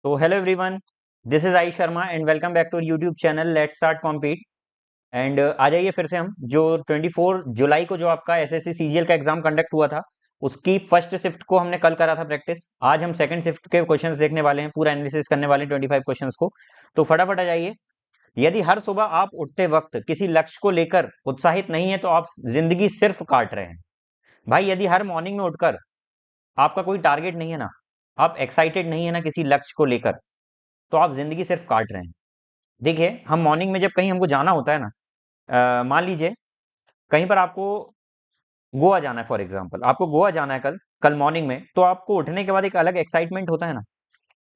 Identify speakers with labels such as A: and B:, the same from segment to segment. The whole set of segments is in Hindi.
A: तो हेलो एवरीवन, दिस इज आई Sharma and welcome back to YouTube channel let's start compete. And आ जाइए फिर से हम जो 24 जुलाई को जो आपका एसएससी सीजीएल का एग्जाम कंडक्ट हुआ था उसकी फर्स्ट शिफ्ट को हमने कल करा था प्रैक्टिस। आज हम सेकंड शिफ्ट के क्वेश्चंस देखने वाले हैं, पूरा एनालिसिस करने वाले हैं 25 क्वेश्चंस को। तो फटाफट आ जाइए। यदि हर सुबह आप उठते वक्त किसी लक्ष्य को लेकर उत्साहित नहीं है तो आप जिंदगी सिर्फ काट रहे हैं। भाई, यदि हर मॉर्निंग में उठकर आपका कोई टारगेट नहीं है ना, आप एक्साइटेड नहीं है ना किसी लक्ष्य को लेकर, तो आप जिंदगी सिर्फ काट रहे हैं। देखिए, हम मॉर्निंग में जब कहीं हमको जाना होता है ना, मान लीजिए कहीं पर आपको गोवा जाना है, फॉर एग्जांपल आपको गोवा जाना है कल कल मॉर्निंग में, तो आपको उठने के बाद एक अलग एक्साइटमेंट होता है ना।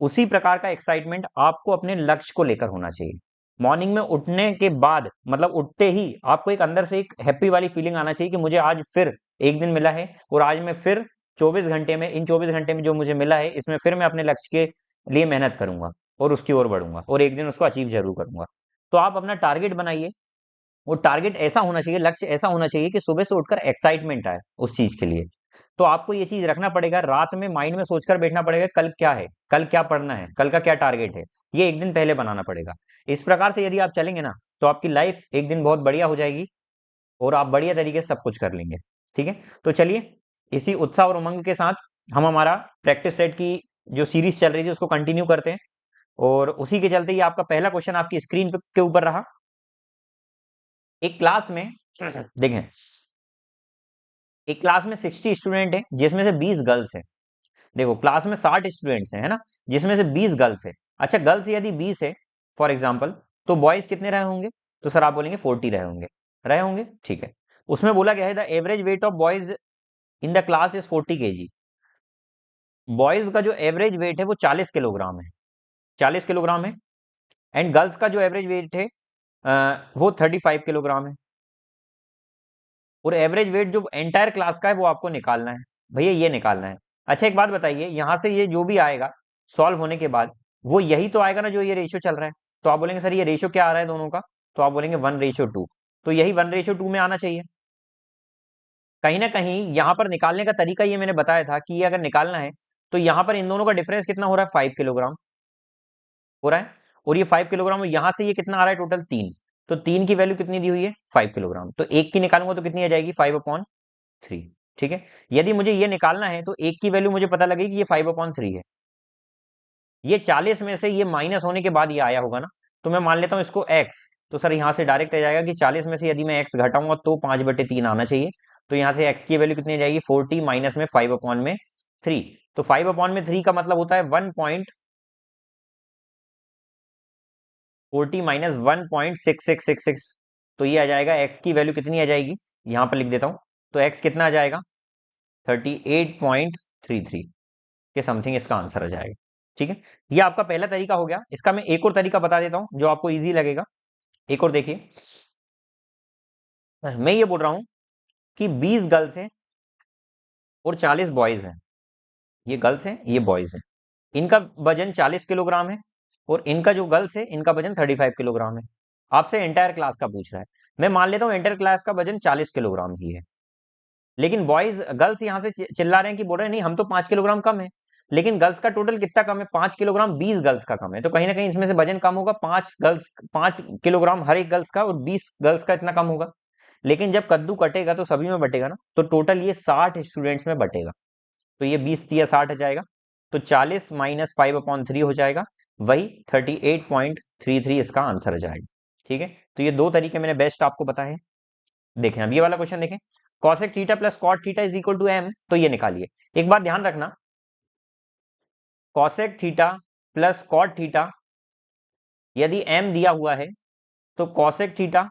A: उसी प्रकार का एक्साइटमेंट आपको अपने लक्ष्य को लेकर होना चाहिए। मॉर्निंग में उठने के बाद मतलब उठते ही आपको एक अंदर से एक हैप्पी वाली फीलिंग आना चाहिए कि मुझे आज फिर एक दिन मिला है और आज मैं फिर 24 घंटे में, इन 24 घंटे में जो मुझे मिला है इसमें फिर मैं अपने लक्ष्य के लिए मेहनत करूंगा और उसकी ओर बढ़ूंगा और एक दिन उसको अचीव जरूर करूंगा। तो आप अपना टारगेट बनाइए। वो टारगेट ऐसा होना चाहिए, लक्ष्य ऐसा होना चाहिए कि सुबह से उठकर एक्साइटमेंट आए उस चीज के लिए। तो आपको ये चीज रखना पड़ेगा, रात में माइंड में सोचकर बैठना पड़ेगा कल क्या है, कल क्या पढ़ना है, कल का क्या टारगेट है। ये एक दिन पहले बनाना पड़ेगा। इस प्रकार से यदि आप चलेंगे ना तो आपकी लाइफ एक दिन बहुत बढ़िया हो जाएगी और आप बढ़िया तरीके से सब कुछ कर लेंगे। ठीक है, तो चलिए इसी उत्साह और उमंग के साथ हम हमारा प्रैक्टिस सेट की जो सीरीज चल रही थी उसको कंटिन्यू करते हैं। और उसी के चलते ही आपका पहला क्वेश्चन आपकी स्क्रीन के ऊपर रहा। एक क्लास में देखें, एक क्लास में 60 स्टूडेंट है जिसमें से 20 गर्ल्स है। देखो, क्लास में 60 स्टूडेंट्स हैं, है ना, जिसमें से 20 गर्ल्स है। अच्छा, गर्ल्स यदि 20 है फॉर एग्जाम्पल, तो बॉयज कितने रहे होंगे? तो सर आप बोलेंगे 40 रहे होंगे। रहे होंगे, ठीक है। उसमें बोला गया है the average weight of boys in the class is 40 KG. Boys का जो एवरेज वेट है वो 40 किलोग्राम है, 40 किलोग्राम है। एंड गर्ल्स का जो एवरेज वेट है वो 35 किलोग्राम है। और एवरेज वेट जो एंटायर क्लास का है वो आपको निकालना है। भैया ये निकालना है। अच्छा, एक बात बताइए, यहां से ये जो भी आएगा सॉल्व होने के बाद वो यही तो आएगा ना जो ये रेशियो चल रहा है। तो आप बोलेंगे सर ये रेशियो क्या आ रहा है दोनों का? तो आप बोलेंगे 1:2। तो यही 1:2 में आना चाहिए। कहीं ना कहीं यहां पर निकालने का तरीका ये मैंने बताया था कि ये अगर निकालना है तो यहां पर इन दोनों का डिफरेंस कितना हो रहा है? 5 किलोग्राम हो रहा है। और ये 5 किलोग्राम, यहां से ये कितना आ रहा है टोटल? 3। तो 3 की वैल्यू कितनी दी हुई है? 5 किलोग्राम। तो एक की निकालूंगा तो कितनी आ जाएगी? 5/3। ठीक है। यदि मुझे ये निकालना है तो एक की वैल्यू मुझे पता लगेगी कि ये 5/3 है। ये 40 में से ये माइनस होने के बाद ये आया होगा ना, तो मैं मान लेता हूं इसको x। तो सर यहां से डायरेक्ट आ जाएगा कि 40 में से यदि मैं x घटाऊंगा तो 5/3 आना चाहिए। तो यहां से x की वैल्यू कितनी आ जाएगी? 40 माइनस में 5/3। तो 5/3 का मतलब होता है 1.40 माइनस 1.6666। तो ये आ जाएगा x की वैल्यू कितनी आ जाएगी, यहां पर लिख देता हूं। तो x कितना आ जाएगा? 38.33 के समथिंग इसका आंसर आ जाएगा। ठीक है, ये आपका पहला तरीका हो गया। इसका मैं एक और तरीका बता देता हूं जो आपको इजी लगेगा। एक और देखिए, मैं ये बोल रहा हूं कि 20 गर्ल्स हैं और 40 बॉयज हैं। ये गर्ल्स हैं, ये बॉयज हैं। इनका वजन 40 किलोग्राम है और इनका जो गर्ल्स है इनका वजन 35 किलोग्राम है। आपसे एंटायर क्लास का पूछ रहा है। मैं मान लेता हूं एंटायर क्लास का वजन 40 किलोग्राम ही है। लेकिन बॉयज गर्ल्स यहां से चिल्ला रहे हैं कि बोल रहे हैं नहीं हम तो 5 किलोग्राम कम है। लेकिन गर्ल्स का टोटल कितना कम है? 5 किलोग्राम। 20 गर्ल्स का कम है, तो कहीं ना कहीं इसमें से वजन कम होगा। 5 किलोग्राम हर एक गर्ल्स का और 20 गर्ल्स का इतना कम होगा। लेकिन जब कद्दू कटेगा तो सभी में बटेगा ना, तो टोटल ये 60 स्टूडेंट्स में बटेगा। तो ये 20 या 60 आ जाएगा। तो 40 माइनस 5/3 हो जाएगा, वही 38.33 इसका आंसर आ जाएगा। ठीक है, तो ये दो तरीके मैंने बेस्ट आपको बताए। देखें अब ये वाला क्वेश्चन देखें। cosec theta plus cot theta is equal to m, तो ये निकालिए। एक बात ध्यान रखना, cosec theta plus cot theta यदि m दिया हुआ है तो cosec theta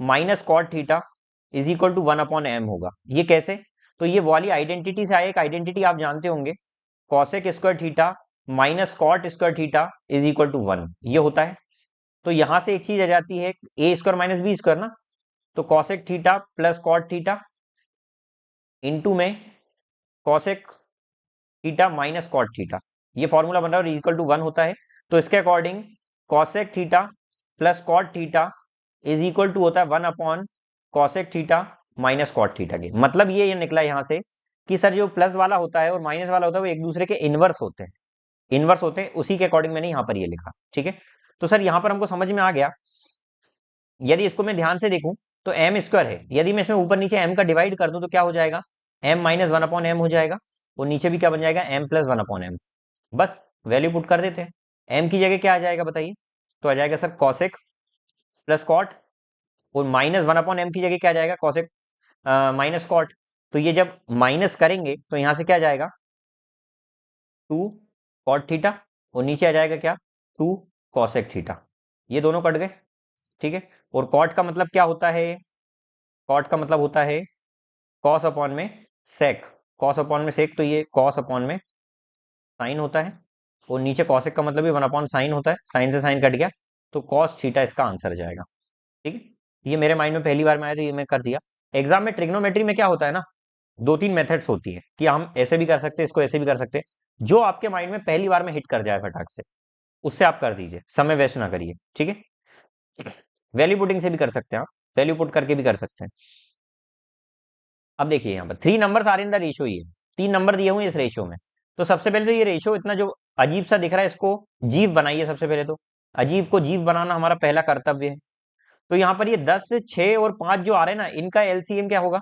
A: minus cot theta is equal to 1/m होगा। ये कैसे? तो ये वाली आइडेंटिटी से आया, एक आइडेंटिटी आप जानते होंगे, cosec square theta minus cot square theta is equal to 1, ये होता है। तो यहां से एक चीज आ जाती है a square minus B square ना। तो cosec theta plus cot theta into में cosec theta minus cot theta, ये फॉर्मूला बन रहा है और इक्वल टू 1 होता है। तो इसके according cosec theta plus cot theta is equal to होता है 1/, cosec theta minus cot theta के। मतलब ये निकला यहां से कि सर जो प्लस वाला होता है और माइनस वाला होता है वो एक दूसरे के इनवर्स होते हैं। इनवर्स होते हैं, उसी के अकॉर्डिंग मैंने यहाँ पर ये लिखा, ठीक है। तो सर यहाँ पर हमको समझ में आ गया, यदि इसको मैं ध्यान से देखूं तो एम स्क्वायर है, यदि मैं इसमें ऊपर नीचे एम का डिवाइड कर दूं तो क्या हो जाएगा, M minus one upon M हो जाएगा, और नीचे भी क्या बन जाएगा, M plus one upon M. बस वैल्यू पुट कर देते हैं, एम की जगह क्या आ जाएगा बताइए, तो आ जाएगा सर कॉसेक प्लस कॉट, और माइनस वन अपॉन एम की जगह क्या आ जाएगा, कॉसेक माइनस कॉट। तो ये जब माइनस करेंगे तो यहां से क्या जाएगा, टू कॉट थीटा, और नीचे आ जाएगा क्या, टू कॉसेक थीटा। ये दोनों कट गए, ठीक है। और कॉट का मतलब क्या होता है, कॉट का मतलब होता है कॉस अपॉन में सेक, कॉस अपॉन में सेक, तो ये कॉस अपॉन में साइन होता है, और नीचे कॉसेक का मतलब भी वन अपॉन साइन होता है, साइन से साइन कट गया, तो कॉस थीटा इसका आंसर जाएगा, ठीक है। ये मेरे माइंड में पहली बार में आया तो ये मैं कर दिया। एग्जाम में ट्रिग्नोमेट्री में क्या होता है ना, दो तीन मेथड्स होती है कि हम ऐसे भी कर सकते हैं, इसको ऐसे भी कर सकते हैं, जो आपके माइंड में पहली बार में हिट कर जाए फटाक से, उससे आप कर दीजिए, समय वेस्ट ना करिए, ठीक है। वैल्यू पुटिंग से भी कर सकते हैं आप, वैल्यू पुट करके भी कर सकते हैं। अब देखिए यहाँ पर three numbers are in the ratio, ये तीन नंबर दिए हुए हैं इस रेशियो में। तो सबसे पहले तो ये रेशियो इतना जो अजीब सा दिख रहा है, इसको जीव बनाइए सबसे पहले तो, अजीब को जीव बनाना हमारा पहला कर्तव्य है। तो यहाँ पर ये 10, 6 और 5 जो आ रहे हैं ना, इनका एलसीएम क्या होगा,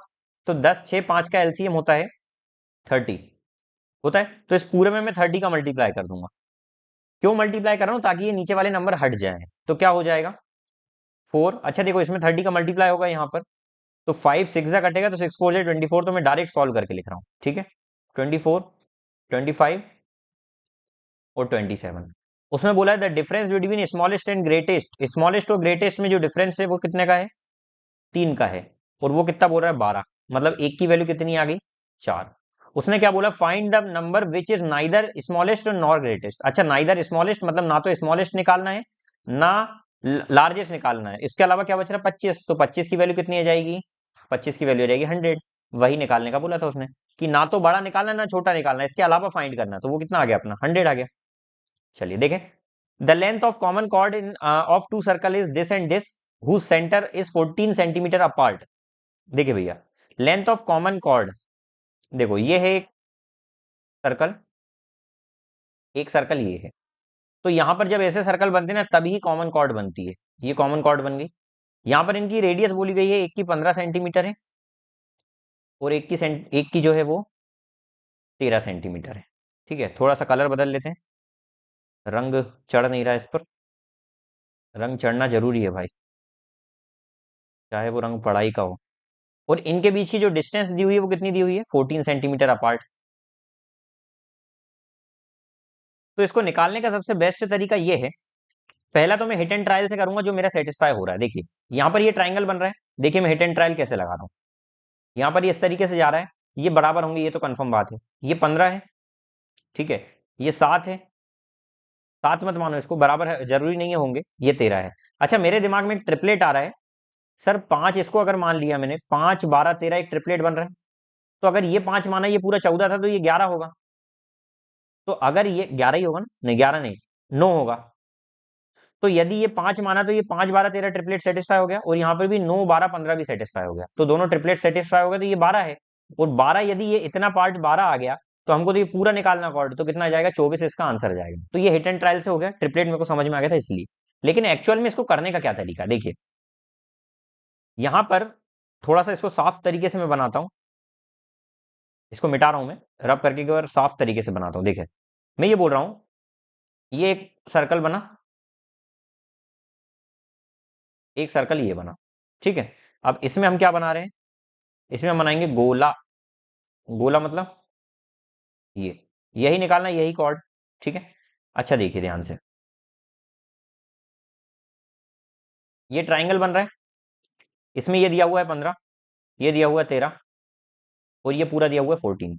A: तो 10, 6, 5 का एलसीएम होता है 30 होता है, तो इस पूरे में मैं 30 का मल्टीप्लाई कर दूंगा। क्यों मल्टीप्लाई कर रहा हूं, ताकि ये नीचे वाले नंबर हट जाए, तो क्या हो जाएगा 4। अच्छा देखो इसमें 30 का मल्टीप्लाई होगा यहाँ पर, तो 5 6 जा कटेगा, तो 6 4 जा 24, तो मैं डायरेक्ट सॉल्व करके लिख रहा हूँ, ठीक है। 24, 25 और 27। उसमें बोला है the difference between smallest and greatest, smallest और ग्रेटेस्ट में जो डिफरेंस है वो कितने का है, 3 का है, और वो कितना बोल रहा है 12, मतलब एक की वैल्यू कितनी आ गई, 4। उसने क्या बोला, find the number which is neither smallest nor greatest. अच्छा नाइदर स्मॉलेस्ट मतलब ना तो स्मॉलेस्ट निकालना है ना लार्जेस्ट निकालना है, इसके अलावा क्या बच रहा है 25, तो 25 की वैल्यू कितनी आ जाएगी, 25 की वैल्यू आ जाएगी 100। वही निकालने का बोला था उसने, कि ना तो बड़ा निकालना है ना छोटा निकालना है, इसके अलावा फाइंड करना है, तो वो कितना आ गया अपना 100 आ गया। चलिए देखें, the length of common chord in of two circle is this and this whose centre is 14 centimetre apart. देखिए भैया, लेंथ ऑफ कॉमन कॉर्ड, देखो ये है एक सर्कल, एक सर्कल ये है, तो यहां पर जब ऐसे सर्कल बनते हैं ना तभी कॉमन कॉर्ड बनती है, ये कॉमन कॉर्ड बन गई। यहां पर इनकी रेडियस बोली गई है, एक की 15 सेंटीमीटर है, और एक की जो है वो 13 सेंटीमीटर है, ठीक है। थोड़ा सा कलर बदल लेते हैं, रंग चढ़ नहीं रहा है इस पर, रंग चढ़ना जरूरी है भाई, चाहे वो रंग पढ़ाई का हो। और इनके बीच की जो डिस्टेंस दी हुई है वो कितनी दी हुई है, 14 सेंटीमीटर अपार्ट। तो इसको निकालने का सबसे बेस्ट तरीका ये है, पहला तो मैं हिट एंड ट्रायल से करूंगा जो मेरा सेटिस्फाई हो रहा है। देखिए यहाँ पर ये ट्राइंगल बन रहा है, देखिए मैं हिट एंड ट्रायल कैसे लगा रहा हूँ, यहाँ पर ये इस तरीके से जा रहा है, ये बराबर होंगे, ये तो कंफर्म बात है। ये 15 है, ठीक है, ये 7 है, 7 मत मानो इसको, बराबर है जरूरी नहीं है होंगे, ये 13 है। अच्छा मेरे दिमाग में एक ट्रिपलेट आ रहा है, सर 5 इसको अगर मान लिया मैंने, 5 12 13 एक ट्रिपलेट बन रहा है, तो अगर ये 5 माना, ये पूरा 14 था, तो ये 11 होगा। तो अगर ये 11 ही होगा ना, नहीं 11 नहीं, 9 होगा। तो यदि ये 5 माना तो ये 5 12 13 ट्रिपलेट सेटिस्फाई हो गया, और यहाँ पर भी 9 12 15 भी सेटिस्फाई हो गया, तो दोनों ट्रिपलेट सेटिस्फाई हो गया, तो ये 12 है। और 12 यदि ये इतना पार्ट 12 आ गया, तो हमको तो ये पूरा निकालना कॉर्ड, तो कितना आ जाएगा 24, इसका आंसर जाएगा। तो ये हिट एंड ट्रायल से हो गया, ट्रिपलेट मेरे को समझ में आ गया था इसलिए। लेकिन एक्चुअल में इसको करने का क्या तरीका, देखिए यहाँ पर थोड़ा सा इसको साफ तरीके से मैं बनाता हूँ, इसको मिटा रहा हूं मैं, रब करके एक बार साफ तरीके से बनाता हूँ। देखिए मैं ये बोल रहा हूँ, ये एक सर्कल बना, एक सर्कल ये बना, ठीक है। अब इसमें हम क्या बना रहे हैं, इसमें हम बनाएंगे गोला, गोला मतलब ये, यही निकालना है, यही कॉर्ड, ठीक है। अच्छा देखिए ध्यान से, ये ट्राइंगल बन रहा है, इसमें ये दिया हुआ है 15, ये दिया हुआ है 13, और ये पूरा दिया हुआ है 14।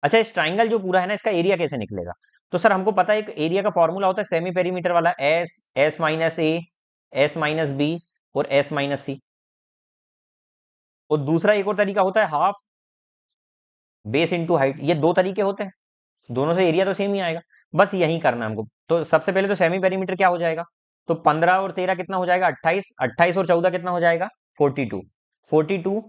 A: अच्छा इस ट्राइंगल जो पूरा है ना, इसका एरिया कैसे निकलेगा, तो सर हमको पता है एक एरिया का फॉर्मूला होता है सेमी पेरीमीटर वाला, एस एस माइनस ए, एस माइनस बी, और एस माइनस सी। और दूसरा एक और तरीका होता है हाफ बेस इंटू हाइट, ये दो तरीके होते हैं, दोनों से एरिया तो सेम ही आएगा। बस यही करना है हमको। तो सबसे पहले तो सेमी पेरीमीटर क्या हो जाएगा, तो 15 और 13 कितना हो जाएगा 28, 28 और 14 कितना हो जाएगा 42, 42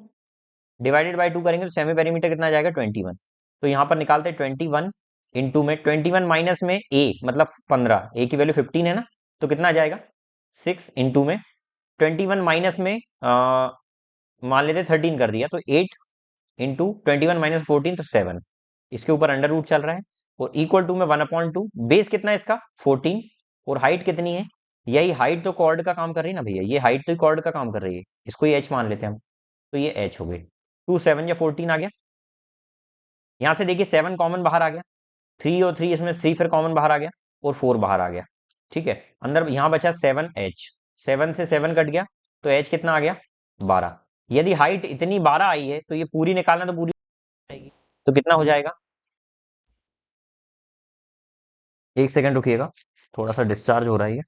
A: डिवाइडेड बाई 2 करेंगे तो सेमी पेरीमीटर कितना आ जाएगा 21। तो यहाँ पर निकालते हैं 21 इंटू में 21 माइनस में ए मतलब 15, ए की वैल्यू 15 है ना, तो कितना आ जाएगा 6 इंटू में 21 माइनस में मान लेते 13 कर दिया, तो 8 इंटू 21 माइनस 14 तो 7, इसके ऊपर अंडर रूट चल रहा है, और इक्वल टू में 1/2, बेस कितना है इसका 14, और हाइट कितनी है, यही हाइट तो कॉर्ड का काम कर रही है ना भैया, ये हाइट तो कॉर्ड का काम कर रही है, इसको ये एच मान लेते हैं हम, तो ये एच हो गई। 2 7 या 14 आ गया। यहां से देखिए 7 कॉमन बाहर आ गया, 3 और 3 इसमें 3 फिर कॉमन बाहर आ गया, और 4 बाहर आ गया। ठीक है, अंदर यहां बचा 7h, 7 से 7 कट गया, तो एच कितना आ गया 12। यदि हाइट इतनी 12 आई है तो ये पूरी निकालना, तो पूरी आएगी, तो कितना हो जाएगा, एक सेकंड रुकिएगा, थोड़ा सा डिस्चार्ज हो रहा है ये।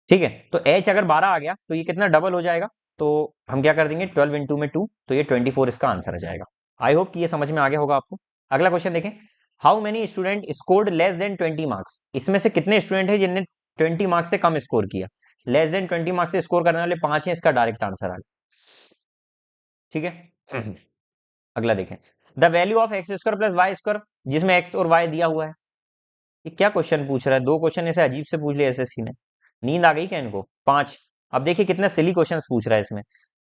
A: ठीक है, तो एच अगर 12 आ गया तो ये कितना डबल हो जाएगा, तो हम क्या कर देंगे 12 इंटू में 2, तो ये 24 इसका आंसर आ जाएगा। आई होप कि ये समझ में आ गया होगा आपको। अगला क्वेश्चन देखें, how many student scored less than 20 marks, इसमें से कितने स्टूडेंट है जिनने 20 मार्क्स से कम स्कोर किया, लेस देन 20 मार्क्स से स्कोर करने वाले 5 हैं, इसका डायरेक्ट आंसर आ गया। ठीक है अगला देखें, the value of x square plus y square, जिसमें एक्स और वाई दिया हुआ है। ये क्या क्वेश्चन पूछ रहा है, दो क्वेश्चन ऐसे अजीब से पूछ लिए एसएससी ने, नींद आ गई क्या इनको। 5, अब देखिए कितने सिली क्वेश्चंस पूछ रहा है इसमें,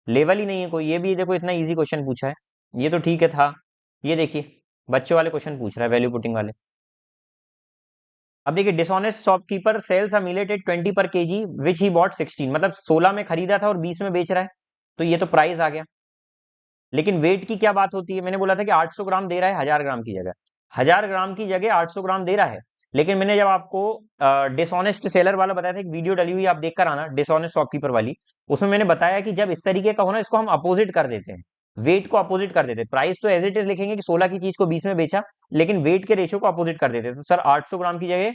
A: लेवल ही नहीं है कोई, ये भी देखो इतना इजी क्वेश्चन पूछा है, ये तो ठीक है था। ये देखिए बच्चों वाले क्वेश्चन पूछ रहा है, वैल्यू पुटिंग वाले। अब देखिए, डिसऑनेस्ट शॉपकीपर सेल्स अ मिलेट एट 20 पर केजी विच ही बॉट 16, मतलब 16 में खरीदा था और 20 में बेच रहा है, तो ये तो प्राइस आ गया। लेकिन वेट की क्या बात होती है, मैंने बोला था कि 800 ग्राम दे रहा है 1000 ग्राम की जगह, 1000 ग्राम की जगह 800 ग्राम दे रहा है। लेकिन मैंने जब आपको डिसऑनेस्ट सेलर वाला बताया था, एक वीडियो डली हुई आप देख कर आना, डिसऑनेस्ट शॉपकीपर वाली, उसमें मैंने बताया कि जब इस तरीके का होना, इसको हम अपोजिट कर देते हैं, वेट को अपोजिट कर देते हैं, प्राइस तो एज इट इज लिखेंगे कि 16 की चीज को 20 में बेचा, लेकिन वेट के रेशियो को अपोजिट कर देते हैं, तो सर 800 ग्राम की जगह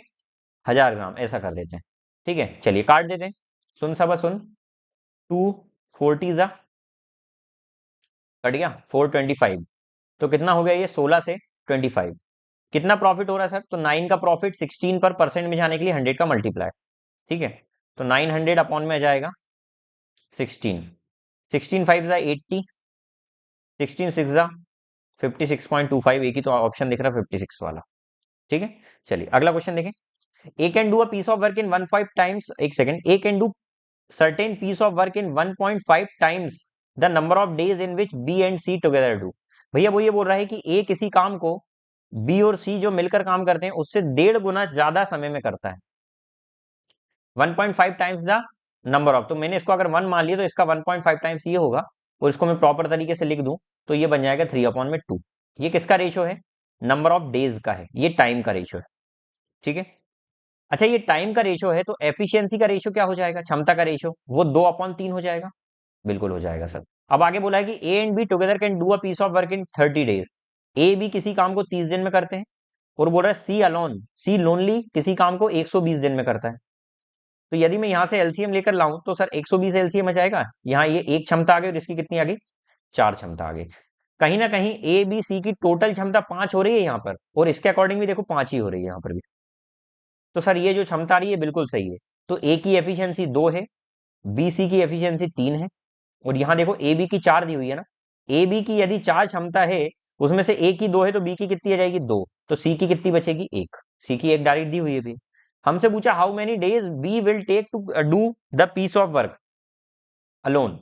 A: 1000 ग्राम ऐसा कर देते हैं। ठीक है, चलिए काट देते हैं, सुन सब सुन, 2 40 कट गया 425, तो कितना हो गया ये 16 से 25, कितना प्रॉफिट हो रहा है सर, तो 9 का प्रॉफिट 16 पर परसेंट में जाने के लिए 100 का मल्टीप्लाई। ठीक है, तो 900 अपॉन में आ जाएगा 16, 16 5 जा 80, 16 6 जा 56.25, एक ही तो ऑप्शन दिख रहा है 56 वाला। ठीक है, चलिए अगला क्वेश्चन देखें, A can do a piece of work in 1.5 times, एक second, A can do certain piece of work in 1.5 times the number of days in which B and C together do. भैया वो ये बोल रहा है कि ए किसी काम को बी और सी जो मिलकर काम करते हैं उससे 1.5 गुना ज्यादा समय में करता है, 1.5 टाइम्स द नंबर ऑफ, तो मैंने इसको अगर 1 मान लिया तो इसका 1.5 टाइम्स ये होगा, और इसको मैं प्रॉपर तरीके से लिख दूं तो ये बन जाएगा 3/2। ये किसका रेशो है, नंबर ऑफ डेज का है, ये टाइम का रेशो है। ठीक है, अच्छा ये टाइम का रेशो है, तो एफिशिएंसी का रेशो क्या हो जाएगा, क्षमता का रेशो, वो 2/3 हो जाएगा, बिल्कुल हो जाएगा सर। अब आगे बोला है कि A and B together can do a piece of work in 30 days, A B किसी काम को 30 दिन में करते हैं, और बोल रहा है सी अलोन, सी लोनली किसी काम को 120 दिन में करता है। तो यदि मैं यहां से एलसीएम लेकर लाऊं तो सर 120 एलसीएम आ जाएगा, यहाँ ये एक क्षमता आ गई और इसकी कितनी आ गई, 4 क्षमता आ गई। कहीं ना कहीं ए बी सी की टोटल क्षमता 5 हो रही है यहाँ पर, और इसके अकॉर्डिंग भी देखो 5 ही हो रही है यहाँ पर भी, तो सर ये जो क्षमता आ रही है बिल्कुल सही है। तो ए की एफिशिएंसी 2 है, बी सी की एफिशिएंसी 3 है, और यहाँ देखो ए बी की 4 दी हुई है ना, ए बी की यदि 4 क्षमता है, उसमें से ए की 2 है, तो बी की कितनी आ जाएगी 2, तो सी की कितनी बचेगी 1, सी की एक डायरेक्ट दी हुई है भी। हमसे पूछा how many days B will take to do the piece of work alone,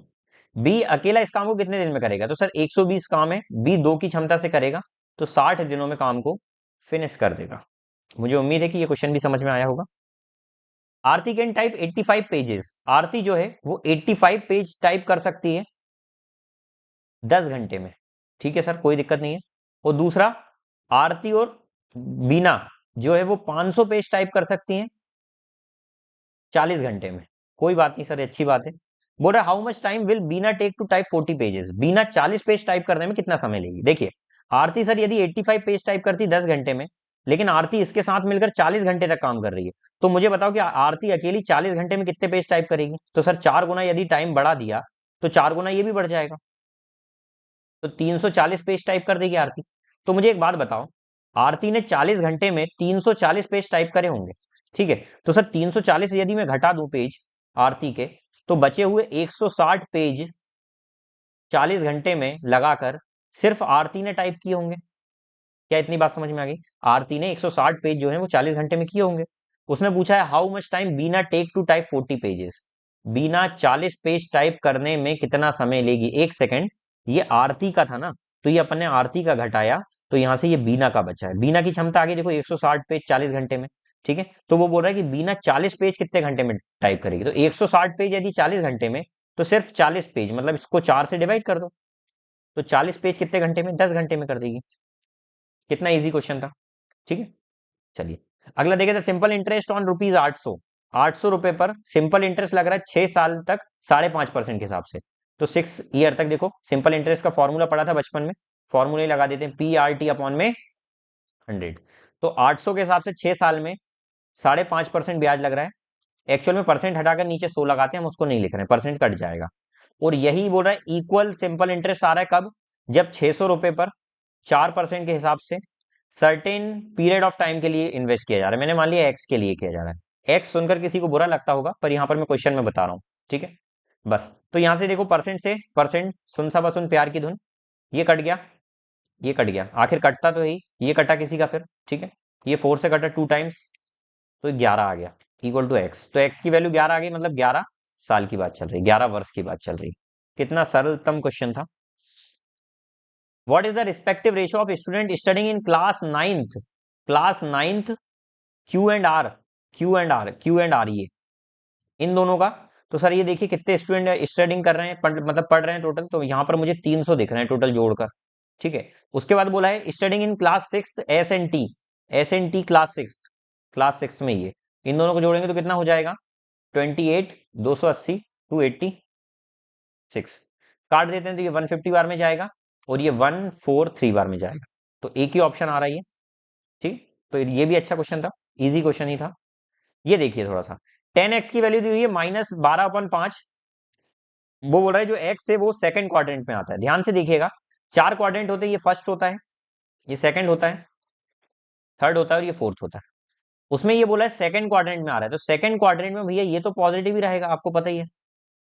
A: B अकेला इस काम को कितने दिन में करेगा, तो सर 120 काम है, बी 2 की क्षमता से करेगा, तो 60 दिनों में काम को फिनिश कर देगा। मुझे उम्मीद है कि ये क्वेश्चन भी समझ में आया होगा। आरती कैन टाइप 85 पेजेस, आरती जो है वो 85 पेज टाइप कर सकती है 10 घंटे में। ठीक है सर, कोई दिक्कत नहीं है। और दूसरा, आरती और बीना जो है वो 500 पेज टाइप कर सकती हैं 40 घंटे में। कोई बात नहीं सर, अच्छी बात है। बोल रहा how much time will Beena take to type 40 pages, Beena 40 page type करने में कितना समय लेगी। देखिए, आरती सर यदि 85 पेज टाइप करती 10 घंटे में, लेकिन आरती इसके साथ मिलकर 40 घंटे तक काम कर रही है, तो मुझे बताओ कि आरती अकेली 40 घंटे में कितने पेज टाइप करेगी। तो सर 4 गुना यदि टाइम बढ़ा दिया तो 4 गुना ये भी बढ़ जाएगा, तो 340 पेज टाइप कर देगी आरती। तो मुझे एक बात बताओ, आरती ने 40 घंटे में 340 पेज टाइप करे होंगे, ठीक है, तो सर 340 यदि मैं घटा दूं पेज आरती के, तो बचे हुए 160 पेज 40 घंटे में लगाकर सिर्फ आरती ने टाइप किए होंगे। क्या इतनी बात समझ में आ गई? आरती ने 160 पेज जो है वो 40 घंटे में किए होंगे। उसने पूछा है how much time Beena take to type 40 pages. Beena 40 page type करने में कितना समय लेगी? 1 सेकंड। ये आरती का था ना, तो ये अपन ने आरती का घटाया, तो यहां से ये बीना का बचा है। बीना की क्षमता आगे देखो 160 पेज 40 घंटे में, ठीक है। तो वो बोल रहा है कि बीना 40 पेज कितने घंटे में टाइप करेगी? तो 160 पेज यदि 40 घंटे में, तो सिर्फ 40 पेज, मतलब इसको 4 से डिवाइड कर दो, तो 40 पेज कितने घंटे में? 10 घंटे में कर देगी। कितना इजी क्वेश्चन था, ठीक है। चलिए अगला देखे तो सिंपल इंटरेस्ट ऑन रुपीज 800। 800 रुपए पर सिंपल इंटरेस्ट लग रहा है 6 साल तक 5.5% के हिसाब से। तो 6 ईयर तक देखो, सिंपल इंटरेस्ट का फॉर्मूला पढ़ा था बचपन में, फॉर्मूला ही लगा देते हैं, पी आर टी अपॉन में 100। तो 800 के हिसाब से 6 साल में 5.5% ब्याज लग रहा है। एक्चुअल में परसेंट हटाकर नीचे 100 लगाते हैं, हम उसको नहीं लिख रहे हैं, परसेंट कट जाएगा। और यही बोल रहा है इक्वल सिंपल इंटरेस्ट आ रहा है कब? जब 600 रुपए पर 4% के हिसाब से सर्टेन पीरियड ऑफ टाइम के लिए इन्वेस्ट किया जा रहा है। मैंने मान लिया एक्स के लिए किया जा रहा है। एक्स सुनकर किसी को बुरा लगता होगा, पर यहां पर मैं क्वेश्चन में बता रहा हूं, ठीक है। बस तो यहां से देखो, परसेंट से परसेंट, सुन सा बसुन प्यार की धुन, ये कट गया, ये कट गया, आखिर कटता तो ही, ये कटा किसी का फिर, ठीक है। ये 4 से कटा 2 टाइम्स, तो 11 आ गया इक्वल टू एक्स। तो एक्स की वैल्यू 11 आ गई, मतलब 11 साल की बात चल रही, 11 वर्ष की बात चल रही। कितना सरलतम क्वेश्चन था। What is the respective ratio of student studying in class ninth Q and R, Q and R ये इन दोनों का। तो सर ये देखिए कितने स्टूडेंट स्टडिंग कर रहे हैं, मतलब पढ़ रहे हैं टोटल, तो यहाँ पर मुझे 300 दिख रहे हैं टोटल जोड़कर, ठीक है। उसके बाद बोला है studying in class 6 S N T class 6 में ये, इन दोनों को जोड़ेंगे तो कितना हो जाएगा? 28, 280, 286। काट देते हैं तो ये 150 बार में जाएगा, और ये 143 बार में जाएगा। तो एक ही ऑप्शन आ रहा है ये, ठीक। तो ये भी अच्छा क्वेश्चन था, इजी क्वेश्चन ही था। ये देखिए थोड़ा सा, 10x की वैल्यू दी हुई है -12/5। वो बोल रहा है जो x है वो सेकंड क्वाड्रेंट में आता है। ध्यान से देखिएगा, 4 क्वाड्रेंट होते हैं, ये फर्स्ट होता है, ये सेकंड होता है, थर्ड होता है और ये फोर्थ होता है। उसमें ये बोला है सेकंड क्वाड्रेंट में आ रहा है, तो सेकंड क्वाड्रेंट में भैया ये तो पॉजिटिव ही रहेगा, आपको पता ही है,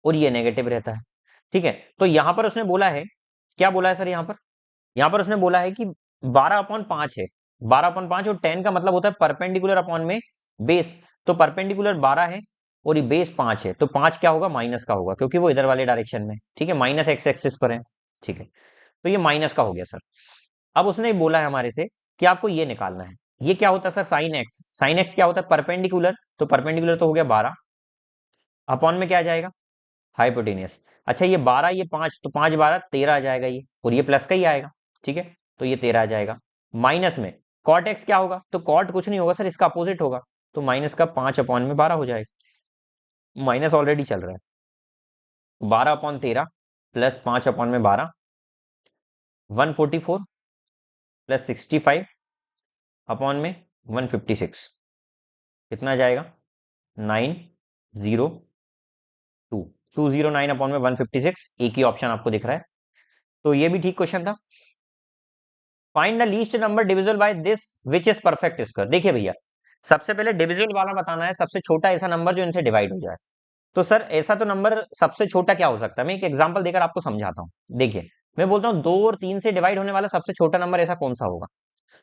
A: और ये नेगेटिव रहता है, ठीक है। तो यहां पर उसने बोला है, क्या बोला है सर यहां पर उसने बोला है कि 12/5 है, 12/5, और 10 का मतलब होता है परपेंडिकुलर अपॉन में बेस। तो परपेंडिकुलर 12 है और ये बेस 5 है, तो 5 क्या होगा? माइनस का होगा, क्योंकि वो इधर वाले डायरेक्शन में, ठीक है, माइनस एक्स एक्सिस पर है, ठीक है। तो ये माइनस का हो गया सर। अब उसने बोला है हमारे से कि आपको ये निकालना है, ये क्या होता है सर? साइन एक्स क्या होता है? परपेंडिकुलर, तो परपेंडिकुलर तो हो गया 12, अपॉन में क्या आ जाएगा? हाइपोटेनियस। अच्छा ये 12, ये 5, तो 5 12 13 आ जाएगा ये, और ये प्लस का ही आएगा, ठीक है। तो ये 13 आ जाएगा। माइनस में कॉट एक्स क्या होगा? तो कॉट कुछ नहीं होगा सर, इसका अपोजिट होगा, तो माइनस का 5/12 हो जाएगा। माइनस ऑलरेडी चल रहा है, 12/13 प्लस 5/12, 144 प्लस 65 अपॉन में 156, कितना आ जाएगा? 902, 209 अपॉन में 156, एक ही ऑप्शन आपको दिख रहा है। तो ये भी ठीक क्वेश्चन था। Find the least number divisible by this which is perfect square. देखिए भैया, सबसे पहले डिविजिबल वाला बताना है, सबसे छोटा ऐसा नंबर जो इनसे डिवाइड हो जाए। तो सर ऐसा तो नंबर सबसे छोटा क्या हो सकता है? मैं एक एग्जांपल देकर आपको समझाता हूं। देखिए मैं बोलता हूं 2 और 3 से डिवाइड होने वाला सबसे छोटा नंबर ऐसा कौन सा होगा?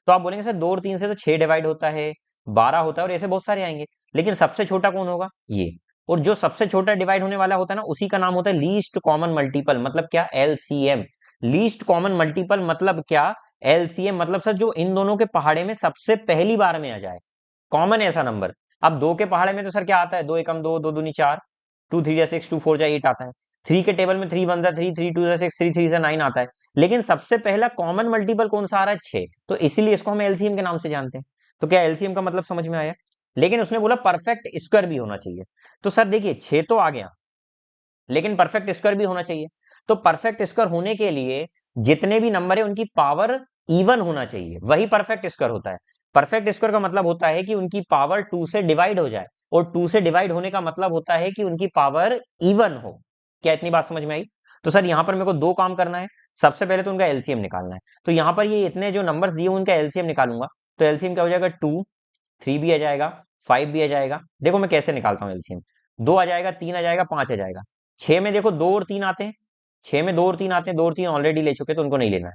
A: तो आप बोलेंगे सर 2 और 3 से तो 6 डिवाइड होता है, 12 होता है, और ऐसे बहुत सारे आएंगे, लेकिन सबसे छोटा कौन होगा? ये। और जो सबसे छोटा डिवाइड होने वाला होता है ना, उसी का नाम होता है लीस्ट कॉमन मल्टीपल, मतलब क्या? एलसीएम। लीस्ट कॉमन मल्टीपल मतलब क्या? एलसीएम मतलब सर जो इन दोनों के पहाड़े में सबसे पहली बार में आ जाए, कॉमन ऐसा नंबर। अब 2 के पहाड़े में तो सर क्या आता है? 2 एकम 2, 2 दूनी 4, 2 3 6, 2 4 8 आता है। 3 के टेबल में 3 1 3, 3 2 6, 3 3 9 आता है। लेकिन सबसे पहला कॉमन मल्टीपल कौन सा आ रहा है? 6, तो इसीलिए इसको हम एलसीएम के नाम से जानते हैं। तो क्या एलसीएम का मतलब समझ में आया? लेकिन उसने बोला परफेक्ट स्क्वायर भी होना चाहिए। तो सर देखिए 6 तो आ गया, लेकिन परफेक्ट स्क्वायर भी होना चाहिए। तो परफेक्ट स्क्वायर होने के लिए जितने भी नंबर है उनकी पावर इवन होना चाहिए, वही परफेक्ट स्क्वायर होता है। परफेक्ट स्क्वायर का मतलब होता है कि उनकी पावर 2 से डिवाइड हो जाए, और 2 से डिवाइड होने का मतलब होता है कि उनकी पावर इवन हो। क्या इतनी बात समझ में आई? तो सर यहां पर मेरे को 2 काम करना है। सबसे पहले तो उनका एलसीएम निकालना है, तो यहां पर ये इतने जो नंबर्स दिए उनका एलसीएम निकालूंगा। तो एलसीएम क्या हो जाएगा? 2, 3 भी आ जाएगा, 5 भी आ जाएगा। देखो मैं कैसे निकालता हूँ एलसीएम। 2 आ जाएगा, 3 आ जाएगा, 5 आ जाएगा। 6 में देखो 2 और 3 आते हैं, 6 में 2 और 3 आते हैं, 2 और 3 ऑलरेडी ले चुके तो उनको नहीं लेना है।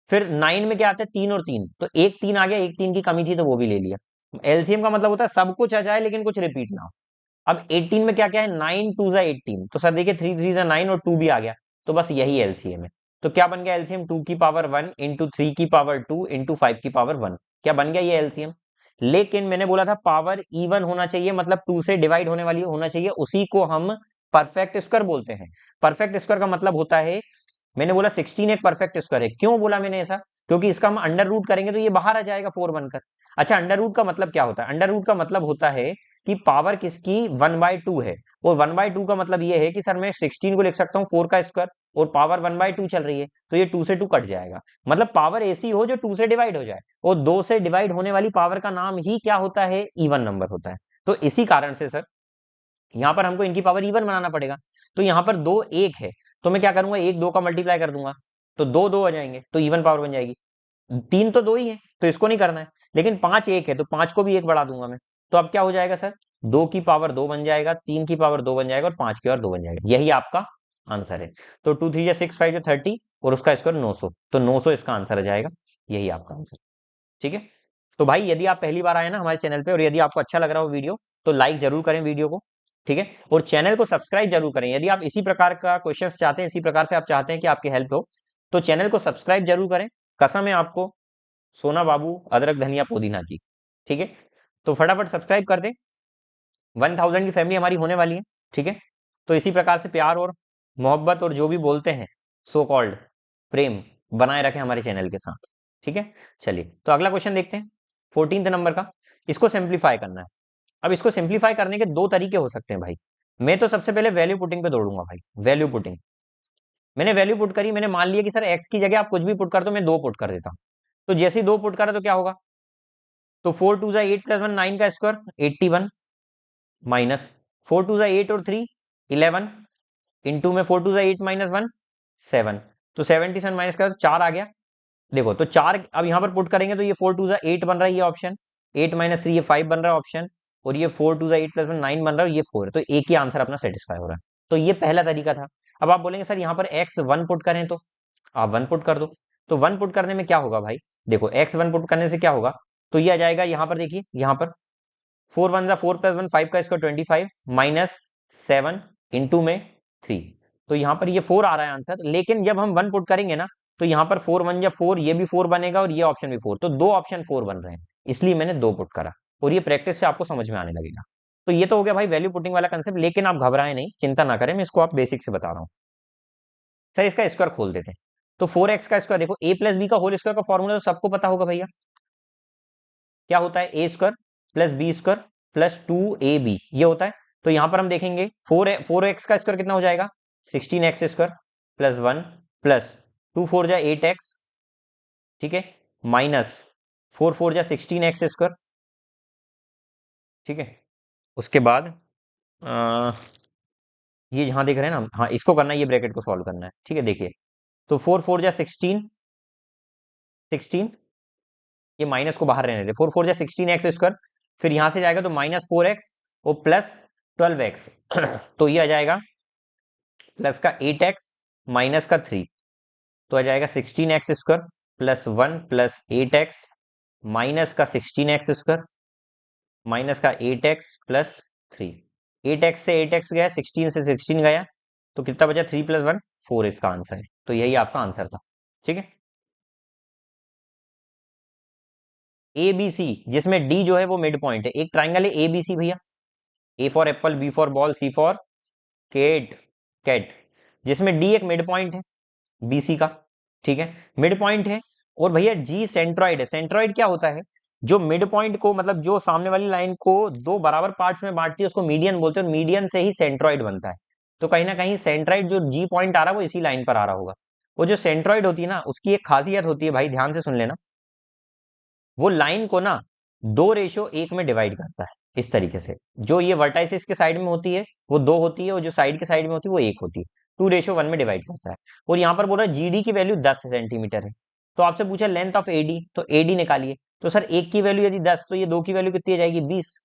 A: फिर 9 में क्या आता है, 3 और 3, तो एक 3 आ गया, एक 3 की कमी थी तो वो भी ले लिया। एलसीएम का मतलब होता है सब कुछ आ जाए लेकिन कुछ रिपीट ना हो। अब 18 में क्या क्या है, 9 2 जा 18, तो सर देखिए 3 3 जा 9 और 2 भी आ गया, तो बस यही एलसीएम है। तो क्या बन गया एलसीएम, 2 की पावर 1 इंटू 3 की पावर 2 इंटू 5 की पावर 1, क्या बन गया ये एलसीएम। लेकिन मैंने बोला था पावर इवन होना चाहिए, मतलब 2 से डिवाइड होने वाली होना चाहिए, उसी को हम परफेक्ट स्क्वायर बोलते हैं। परफेक्ट स्क्वायर का मतलब होता है, मैंने बोला 16 एक परफेक्ट स्क्वायर है, क्यों बोला मैंने ऐसा, क्योंकि इसका हम अंडर रूट करेंगे तो ये बाहर आ जाएगा 4 बनकर। अच्छा, अंडर रूट का मतलब क्या होता है, अंडर रूट का मतलब होता है कि पावर किसकी 1/2 है, और 1/2 का मतलब ये है कि सर मैं 16 को लिख सकता हूँ 4 का स्क्वायर, और पावर 1/2 चल रही है, तो ये 2 से 2 कट जाएगा। मतलब पावर ऐसी हो जो 2 से डिवाइड हो जाए, और 2 से डिवाइड होने वाली पावर का नाम ही क्या होता है, इवन नंबर होता है। तो इसी कारण से सर यहां पर हमको इनकी पावर इवन बनाना पड़ेगा। तो यहां पर 2 1 है, तो मैं क्या करूंगा, 1 2 का मल्टीप्लाई कर दूंगा, तो 2 2 आ जाएंगे, तो इवन पावर बन जाएगी। 3 तो 2 ही है तो इसको नहीं करना है, लेकिन 5 1 है तो 5 को भी 1 बढ़ा दूंगा मैं। तो अब क्या हो जाएगा सर, 2 की पावर 2 बन जाएगा, 3 की पावर 2 बन जाएगा, और 5 की पावर 2 बन जाएगा, यही आपका आंसर है। तो 2 3 6 5 30, और उसका स्क्वायर 900, तो 900 इसका आंसर आ जाएगा, यही आपका आंसर। ठीक है, तो भाई यदि आप पहली बार आए ना हमारे चैनल पे, और यदि आपको अच्छा लग रहा हो वीडियो, तो लाइक जरूर करें वीडियो को। ठीक है, और चैनल को सब्सक्राइब जरूर करें, यदि आप इसी प्रकार का क्वेश्चंस चाहते हैं, इसी प्रकार से आप चाहते हैं कि आपकी हेल्प हो, तो चैनल को सब्सक्राइब जरूर करें। कसम है आपको, सोना बाबू अदरक धनिया पुदीना की। ठीक है, तो फटाफट सब्सक्राइब कर दें, 1000 की फैमिली हमारी होने वाली है। ठीक है, तो इसी प्रकार से प्यार और मोहब्बत और जो भी बोलते हैं सो कॉल्ड प्रेम बनाए रखें हमारे चैनल के साथ। ठीक है, चलिए तो अगला क्वेश्चन देखते हैं, 14th नंबर का। इसको सिंप्लीफाई करना है। अब इसको सिंप्लीफाई करने के दो तरीके हो सकते हैं भाई। मैं तो सबसे पहले वैल्यू पुटिंग पे दौड़ूंगा भाई, वैल्यू पुटिंग। मैंने वैल्यू पुट करी, मैंने मान लिया कि सर एक्स की जगह आप कुछ भी पुट कर दो, मैं 2 पुट कर देता हूं। तो जैसे ही 2 पुट करा तो क्या होगा, तो 4 2 जा 8 + 1 9 का स्क्वायर 81, माइनस 4 2 जा 8 और 3 11, इंटू में 4 2 जा 8 - 1 7, तो 77 माइनस का 4 आ गया। देखो तो 4 अब यहां पर पुट करेंगे तो ये 4 2 जा 8 बन रहा है, ये ऑप्शन 8 - 3 ये 5 बन रहा है ऑप्शन, और ये 4 2 जा 8 + 1 9 बन रहा है, ये 4 है, तो एक ही आंसर अपना सेटिस्फाई हो रहा है। तो ये पहला तरीका था। अब आप बोलेंगे सर यहाँ पर एक्स 1 पुट करें, तो आप 1 पुट कर दो। तो 1 पुट करने में क्या होगा भाई, देखो एक्स 1 पुट करने से क्या होगा, तो ये आ जाएगा यहाँ पर, देखिए यहाँ पर 4 1 जा 4 + 1 5 का स्क्वायर 25 माइनस 7 इंटू में 3, तो यहाँ पर ये 4 आ रहा है आंसर। लेकिन जब हम 1 पुट करेंगे ना, तो यहाँ पर 4 1 जा 4, ये भी 4 बनेगा और ये ऑप्शन भी 4, तो दो ऑप्शन 4 बन रहे हैं, इसलिए मैंने 2 पुट करा, और ये प्रैक्टिस से आपको समझ में आने लगेगा। तो ये तो हो गया भाई वैल्यू पुटिंग वाला कंसेप्ट, लेकिन आप घबराएं नहीं, चिंता ना करें, मैं इसको आप बेसिक से बता रहा हूँ। सर इसका स्क्वायर खोल देते हैं, तो 4x का स्क्वायर, देखो a + b का होल स्क्वायर का फॉर्मूला तो सबको पता होगा भैया, क्या होता है, a square plus B square plus 2ab, ये होता है। तो यहां पर हम देखेंगे 4x का स्क्वायर कितना हो जाएगा, 16x स्क्वायर प्लस 1 प्लस 2 4 जा 8x, ठीक है, माइनस 4 4 जा 16x स्क्वायर। ठीक है, उसके बाद ये जहां देख रहे हैं ना, हाँ इसको करना है, ये ब्रैकेट को सॉल्व करना है। ठीक है, देखिए तो 4 4 जा 16, 16, ये माइनस को बाहर रहने दे, 4 4 जा 16x स्क्वायर, फिर यहां से जाएगा तो -4x और प्लस 12x तो ये आ जाएगा प्लस का 8x माइनस का 3, तो आ जाएगा 16x square plus 1 plus 8x minus का 16x स्क्वायर माइनस का 8x प्लस 3, 8x से 8x गया, 16 से 16 गया, तो कितना बचा, 3 + 1 4 इसका आंसर है। तो यही आपका आंसर था। ठीक है, ए बी सी, जिसमें डी जो है वो मिड पॉइंट है, एक ट्राइंगल है ए बी सी भैया, A for apple, B for ball, C for cat, cat, जिसमें डी एक मिड पॉइंट है बीसी का। ठीक है, मिड पॉइंट है, और भैया जी सेंट्रॉइड है। सेंट्रॉइड क्या होता है, जो मिड पॉइंट को, मतलब जो सामने वाली लाइन को दो बराबर पार्ट्स में बांटती है उसको मीडियन बोलते हैं, और मीडियन से ही सेंट्रॉइड बनता है। तो कहीं ना कहीं सेंट्रॉइड जो जी पॉइंट आ रहा है वो इसी लाइन पर आ रहा होगा। वो जो सेंट्रॉइड होती है ना, उसकी एक खासियत होती है भाई, ध्यान से सुन लेना, वो लाइन को ना 2:1 में डिवाइड करता है, इस तरीके से। जो ये वर्टाइसिस के साइड में होती है वो 2 होती है, और जो साइड के साइड में होती है वो 1 होती है, 2:1 में डिवाइड करता है। और यहाँ पर बोल रहा है जीडी की वैल्यू 10 सेंटीमीटर है, तो आपसे पूछा लेंथ ऑफ एडी, तो एडी निकालिए। तो सर एक की वैल्यू यदि 10, तो ये दो की वैल्यू कितनी आ जाएगी, 20।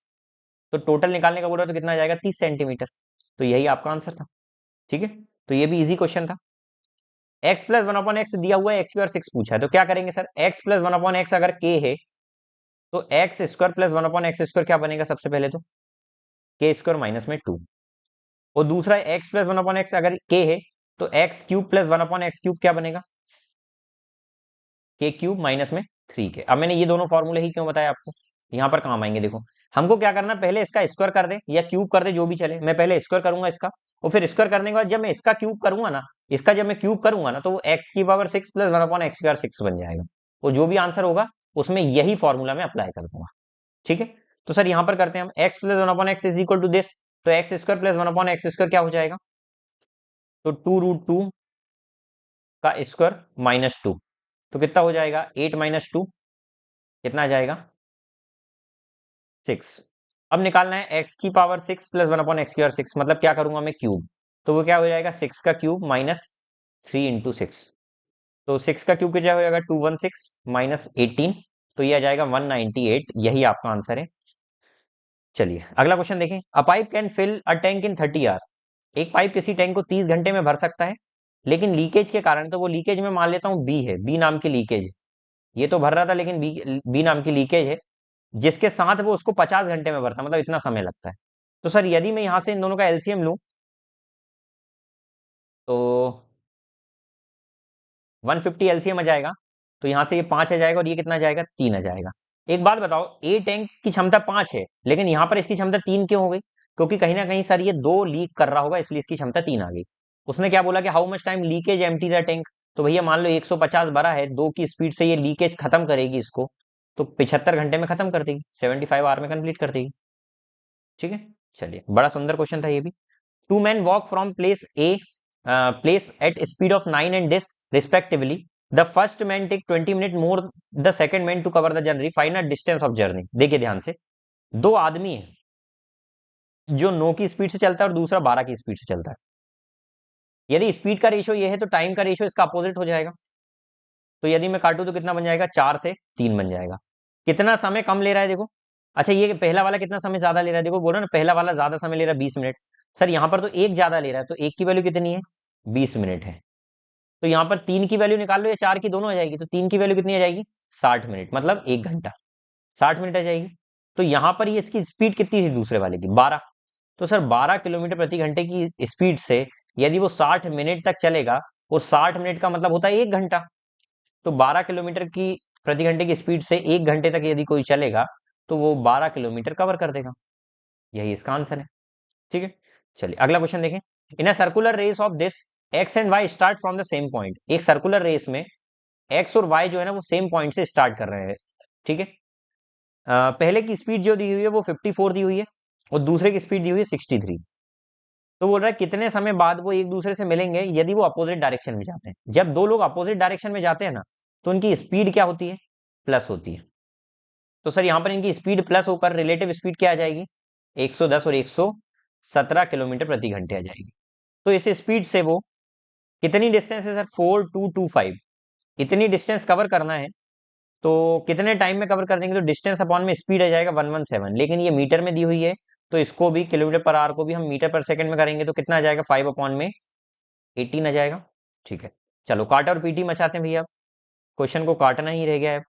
A: तो टोटल निकालने का बोल रहा तो कितना आ जाएगा, 30 सेंटीमीटर। तो यही आपका आंसर था। ठीक है, तो ये भी इजी क्वेश्चन था। x plus one upon x दिया हुआ है, एक्स स्क्वायर 6 पूछा है, तो क्या करेंगे sir, x plus one upon x अगर k है तो x square plus one upon x square क्या बनेगा, सबसे पहले तो के स्क्वायर माइनस में 2। और दूसरा x plus one upon x अगर के है तो x cube plus one upon x cube क्या बनेगा, के क्यूब माइनस में 3 के। अब मैंने ये दोनों फॉर्मूले ही क्यों बताया आपको, यहाँ पर काम आएंगे। देखो हमको क्या करना, पहले इसका स्क्वायर कर दे या क्यूब कर दे, जो भी चले। मैं पहले स्क्वायर करूंगा इसका, और फिर स्क्वायर करने के बाद जब मैं इसका क्यूब करूंगा ना, इसका जब मैं क्यूब करूंगा ना, तो वो एक्स की power 6 plus one upon x square 6 बन जाएगा। वो जो भी आंसर होगा उसमें यही फॉर्मूला मैं अप्लाई कर दूंगा। ठीक है, तो सर यहां पर करते हैं हम, x plus one upon x is equal to this, तो x square plus one upon x square क्या हो जाएगा, तो 2√2 का स्क्वायर माइनस 2, तो कितना हो जाएगा, 8 माइनस 2 कितना आ जाएगा, 6। अब निकालना है एक्स की power 6 plus one upon x square 6, मतलब क्या करूंगा मैं, क्यूब। तो वो क्या हो जाएगा, 6 का क्यूब माइनस 3 × 6, तो 6 का क्यूब क्या हो जाएगा, 216 माइनस 18, तो ये आ जाएगा 198। यही आपका आंसर है। चलिए अगला क्वेश्चन देखें। A pipe can fill a tank in 30 hour, एक पाइप किसी टैंक को 30 घंटे में भर सकता है, लेकिन लीकेज के कारण, तो वो लीकेज में मान लेता हूँ बी है, बी नाम की लीकेज, ये तो भर रहा था लेकिन बी बी नाम की लीकेज है, जिसके साथ वो उसको 50 घंटे में भरता है, मतलब इतना समय लगता है। तो सर यदि मैं यहां से इन दोनों का एलसीएम लूं तो 150 एलसीएम आ जाएगा, तो यहां से ये 5 आ जाएगा और ये कितना आ जाएगा, 3 आ जाएगा। एक बात बताओ, ए टैंक की क्षमता 5 है, लेकिन यहां पर इसकी क्षमता 3 क्यों हो गई, क्योंकि कहीं ना कहीं सर ये 2 लीक कर रहा होगा, इसलिए इसकी क्षमता 3 आ गई। उसने क्या बोला कि how much time leakage empty the tank, तो भैया मान लो 150 भरा है, 2 की स्पीड से ये लीकेज खत्म करेगी इसको, तो 75 घंटे में खत्म कर देगी, 75 आवर में कंप्लीट कर देगी। ठीक है, चलिए बड़ा सुंदर क्वेश्चन था ये भी। Two man walk from place A place at speed of 9 and this respectively, the first man take 20 minute more the second man to cover the journey, find the distance of journey. देखिए ध्यान से, दो आदमी है, जो 9 की स्पीड से चलता है और दूसरा 12 की स्पीड से चलता है। यदि स्पीड का रेशियो ये है तो टाइम का रेशियो इसका अपोजिट हो जाएगा। तो यदि मैं काटूं तो कितना बन जाएगा, 4 से 3 बन जाएगा। कितना समय कम ले रहा है देखो, अच्छा ये पहला वाला कितना समय ज्यादा ले रहा है, देखो बोलो ना, पहला वाला ज्यादा समय ले रहा है 20 मिनट। सर यहाँ पर तो एक ज्यादा ले रहा है, तो एक की वैल्यू कितनी है, 20 मिनट है। तो यहाँ पर 3 की वैल्यू निकाल लो या 4 की, दोनों आ जाएगी, तो 3 की वैल्यू कितनी आ जाएगी, 60 मिनट, मतलब 1 घंटा, 60 मिनट आ जाएगी। तो यहाँ पर ये इसकी स्पीड कितनी थी दूसरे वाले की, 12। तो सर 12 किलोमीटर प्रति घंटे की स्पीड से यदि वो 60 मिनट तक चलेगा, और 60 मिनट का मतलब होता है 1 घंटा, तो 12 किलोमीटर की प्रति घंटे की स्पीड से 1 घंटे तक यदि कोई चलेगा, तो वो 12 किलोमीटर कवर कर देगा। यही इसका आंसर है। ठीक है, चलिए अगला क्वेश्चन देखें। In a circular race of this, x and y start from the same point, एक सर्कुलर रेस में एक्स और वाई जो है ना वो सेम पॉइंट से स्टार्ट कर रहे हैं। ठीक है, पहले की स्पीड जो दी हुई है वो 54 दी हुई है, और दूसरे की स्पीड दी हुई है 63। तो बोल रहा है कितने समय बाद वो एक दूसरे से मिलेंगे यदि वो अपोजिट डायरेक्शन में जाते हैं। जब दो लोग अपोजिट डायरेक्शन में जाते हैं ना, तो उनकी स्पीड क्या होती है, प्लस होती है। तो सर यहां पर इनकी स्पीड प्लस होकर रिलेटिव स्पीड क्या आ जाएगी, 110 और 117 किलोमीटर प्रति घंटे आ जाएगी। तो इस स्पीड से वो कितनी डिस्टेंस है सर, 4225, इतनी डिस्टेंस कवर करना है। तो कितने टाइम में कवर कर देंगे, तो डिस्टेंस अपॉन में स्पीड आ जाएगा 117, लेकिन ये मीटर में दी हुई है, तो इसको भी किलोमीटर पर आवर को भी हम मीटर पर सेकंड में करेंगे, तो कितना आ जाएगा, 5 अपॉन में 18 आ जाएगा। ठीक है, चलो काटा और पीटी मचाते हैं भैया, क्वेश्चन को काटना ही रह गया है।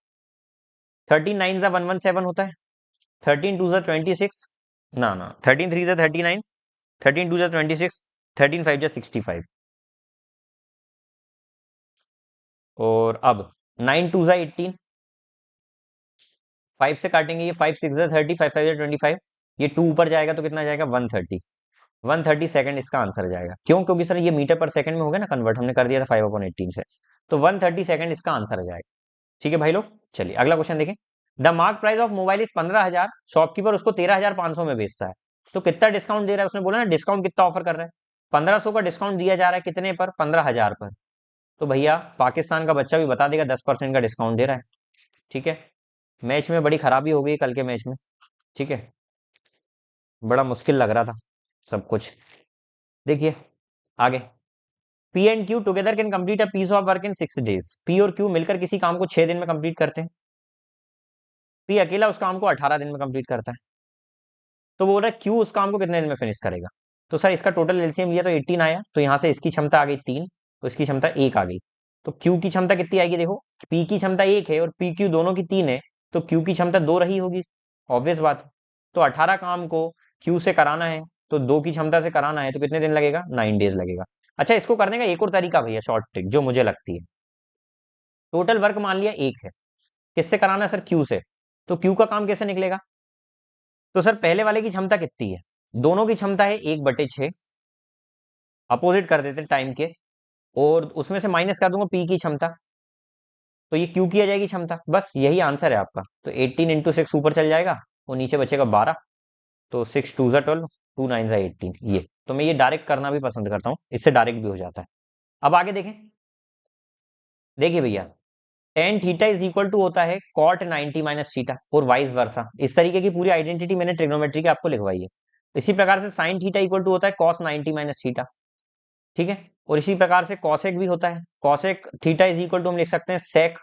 A: 13 9 जा 117 होता है, 13 2 जा 26, ना ना, 13 3 जा 39, 13 2 जा 26, 13 5 जा 65, और अब 9 2 जा 18, 5 से काटेंगे, ये 5 6 जा 30, 5 5 जा 25, ये 2 ऊपर जाएगा तो कितना जाएगा, 130, 130 सेकंड इसका आंसर आ जाएगा। क्यों, क्योंकि सर ये मीटर पर सेकंड में हो गया ना कन्वर्ट, हमने कर दिया था 5/18 से, तो 130 सेकंड इसका आंसर आ जाएगा। ठीक है भाई लोग, चलिए अगला क्वेश्चन देखें। The mark price of mobile is 15,000, shopkeeper उसको 13,500 में बेचता है, तो कितना डिस्काउंट दे रहा है, उसने बोला ना डिस्काउंट कितना ऑफर कर रहा है, 1500 का डिस्काउंट दिया जा रहा है, कितने पर, 15,000 पर। तो भैया पाकिस्तान का बच्चा भी बता देगा 10% का डिस्काउंट दे रहा है। ठीक है, मैच में बड़ी खराबी हो गई कल के मैच में। ठीक है, बड़ा मुश्किल लग रहा था सब कुछ। देखिए आगे, P and Q together can complete a piece of work in 6 days, P और क्यू मिलकर किसी काम को 6 दिन में कंप्लीट करते हैं, पी अकेला उस काम को 18 दिन में कंप्लीट करता है। तो बोल रहा है क्यू उस काम को कितने दिन में फिनिश करेगा। तो सर इसका टोटल एलसीएम लिया तो 18 आया, तो यहाँ से इसकी क्षमता आ गई 3, तो इसकी क्षमता 1 आ गई। तो क्यू की क्षमता कितनी आएगी, देखो पी की क्षमता 1 है और पी क्यू दोनों की 3 है, तो क्यू की क्षमता 2 रही होगी, ऑब्वियस बात है। तो 18 काम को क्यू से कराना है, तो 2 की क्षमता से कराना है, तो कितने दिन लगेगा, 9 डेज लगेगा। अच्छा, इसको करने का एक और तरीका भैया, शॉर्ट ट्रिक जो मुझे लगती है, टोटल वर्क मान लिया 1 है, किससे कराना है सर, क्यू से, तो क्यू का काम कैसे निकलेगा। तो सर पहले वाले की क्षमता कितनी है, दोनों की क्षमता है 1/6, अपोजिट कर देते टाइम के, और उसमें से माइनस कर दूंगा पी की क्षमता, तो ये क्यू की आ जाएगी क्षमता, बस यही आंसर है आपका। तो 18 × 6 ऊपर चल जाएगा और नीचे बचेगा 12, तो 6 2 ज़ा 12, 2 9 ज़ा 18, ये तो मैं ये डायरेक्ट करना भी पसंद करता हूँ, इससे डायरेक्ट भी हो जाता है। अब आगे देखें, देखिए भैया tan theta is equal to होता है कॉट 90 माइनस थीटा, और वाइस वर्सा, इस तरीके की पूरी आइडेंटिटी मैंने ट्रिग्नोमेट्री की आपको लिखवाई है। इसी प्रकार से साइन थीटा इक्वल टू होता है कॉस 90 माइनस थीटा, ठीक है, और इसी प्रकार से कॉसेक भी होता है, cosec theta is equal to हम लिख सकते हैं सेक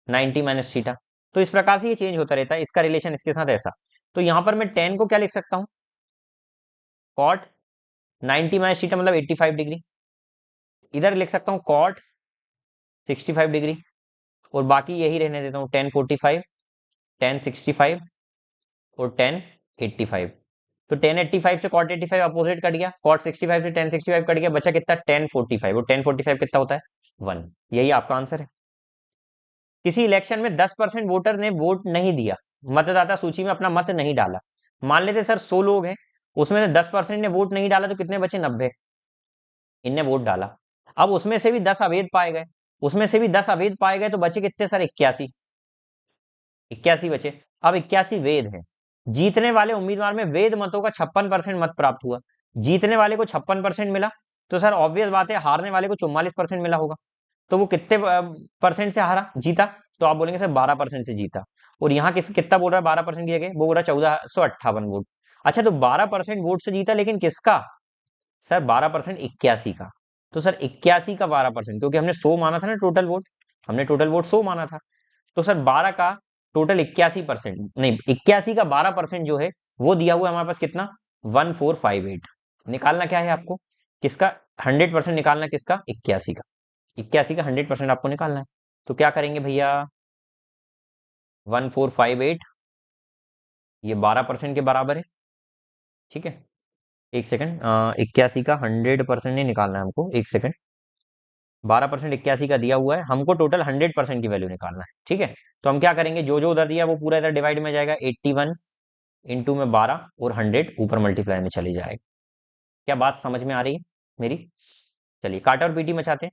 A: 90 माइनस थीटा। तो इस प्रकार से ये चेंज होता रहता है, इसका रिलेशन इसके साथ ऐसा। तो यहाँ पर मैं टेन को क्या लिख सकता हूँ, कॉट 90 माइनस थीटा मतलब 85 डिग्री, इधर लिख सकता हूँ कॉट 65 डिग्री, और बाकी यही रहने देता हूँ 1045, 1065 और 1085। तो 1085 से कॉट 85 अपोजिट कट गया, कॉट 65 से 1065 कट गया, बचा कितना 1045, और 1045 कितना होता है 1, यही आपका आंसर है। किसी इलेक्शन में 10% वोटर ने वोट नहीं दिया, मतदाता सूची में अपना मत नहीं डाला, मान लेते सर 100 लोग हैं, उसमें से 10% ने वोट नहीं डाला, तो कितने बचे 90, इनने वोट डाला। अब उसमें से भी 10 अवैध पाए गए, उसमें से भी 10 अवैध पाए गए, तो बचे कितने सर 81, 81 बचे। अब 81 वेद है, जीतने वाले उम्मीदवार में वेद मतों का 56% मत प्राप्त हुआ, जीतने वाले को 56% मिला, तो सर ऑब्वियस बात है हारने वाले को 44% मिला होगा। तो वो कितने परसेंट से हारा, जीता, तो आप बोलेंगे सर 12% से जीता। और यहाँ कितना बोल रहा है 12% की जगह, वो बोल रहा है 1458 वोट। अच्छा, तो 12% वोट से जीता, लेकिन किसका सर, 12% 81 का। तो सर 81 का 12%, क्योंकि हमने 100 माना था ना टोटल वोट, हमने टोटल वोट 100 माना था, तो सर 12 का टोटल 81%, नहीं 81 का 12% जो है वो दिया हुआ है हमारे पास कितना, 1458। निकालना क्या है आपको, किसका 100% निकालना, किसका 81 का, 81 का 100% आपको निकालना है। तो क्या करेंगे भैया, 1458 ये 12% के बराबर है, ठीक है। एक सेकंड, 81 का 100% नहीं निकालना है हमको, एक सेकंड, 12% 81 का दिया हुआ है, हमको टोटल 100% की वैल्यू निकालना है, ठीक है। तो हम क्या करेंगे, जो जो उधर दिया वो पूरा इधर डिवाइड में जाएगा, 81 इंटू में 12 और 100 ऊपर मल्टीप्लाई में चली जाएगी। क्या बात समझ में आ रही है मेरी। चलिए काटा और पीटी मचाते हैं।